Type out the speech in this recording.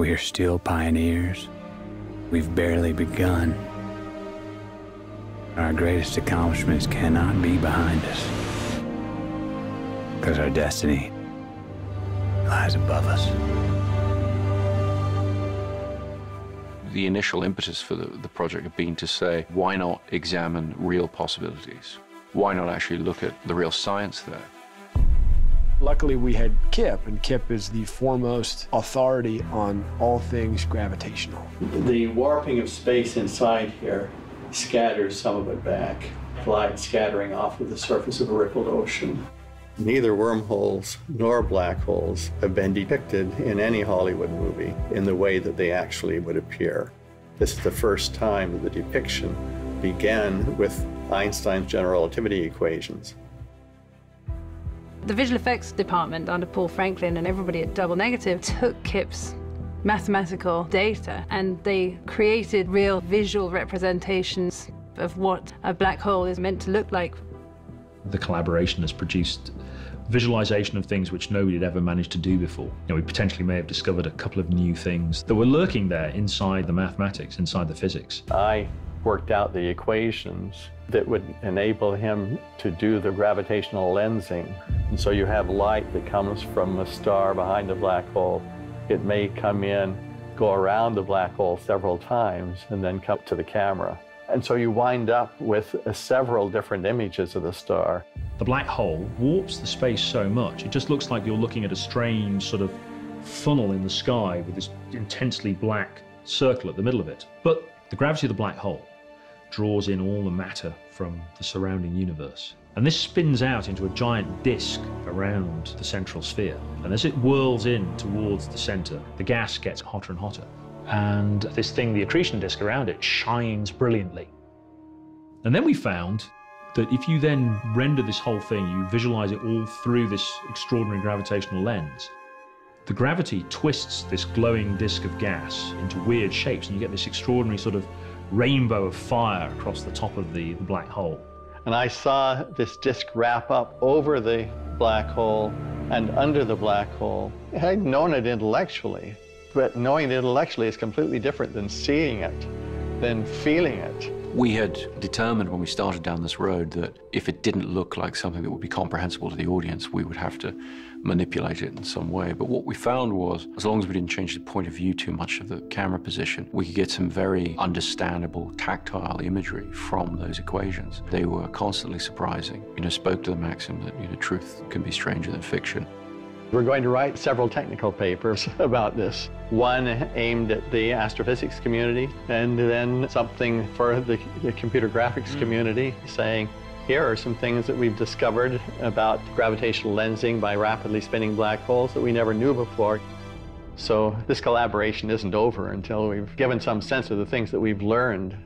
We're still pioneers. We've barely begun. Our greatest accomplishments cannot be behind us, because our destiny lies above us. The initial impetus for the project had been to say, why not examine real possibilities? Why not actually look at the real science there? Luckily, we had Kip, and Kip is the foremost authority on all things gravitational. The warping of space inside here scatters some of it back, light scattering off of the surface of a rippled ocean. Neither wormholes nor black holes have been depicted in any Hollywood movie in the way that they actually would appear. This is the first time that the depiction began with Einstein's general relativity equations. The visual effects department under Paul Franklin and everybody at Double Negative took Kip's mathematical data and they created real visual representations of what a black hole is meant to look like. The collaboration has produced visualization of things which nobody had ever managed to do before. We potentially may have discovered a couple of new things that were lurking there inside the mathematics, inside the physics. I worked out the equations that would enable him to do the gravitational lensing. And so you have light that comes from a star behind a black hole. It may come in, go around the black hole several times, and then come to the camera. And so you wind up with several different images of the star. The black hole warps the space so much, it just looks like you're looking at a strange sort of funnel in the sky with this intensely black circle at the middle of it. But the gravity of the black hole draws in all the matter from the surrounding universe. And this spins out into a giant disk around the central sphere. And as it whirls in towards the center, the gas gets hotter and hotter. And this thing, the accretion disk around it, shines brilliantly. And then we found that if you then render this whole thing, you visualize it all through this extraordinary gravitational lens, the gravity twists this glowing disk of gas into weird shapes, and you get this extraordinary sort of rainbow of fire across the top of the black hole. And I saw this disk wrap up over the black hole and under the black hole. I'd known it intellectually, but knowing it intellectually is completely different than seeing it, than feeling it. We had determined when we started down this road that if it didn't look like something that would be comprehensible to the audience, we would have to manipulate it in some way. But what we found was, as long as we didn't change the point of view too much of the camera position, we could get some very understandable tactile imagery from those equations. They were constantly surprising. Spoke to the maxim that, truth can be stranger than fiction. We're going to write several technical papers about this. One aimed at the astrophysics community, and then something for the computer graphics community, saying, here are some things that we've discovered about gravitational lensing by rapidly spinning black holes that we never knew before. So this collaboration isn't over until we've given some sense of the things that we've learned.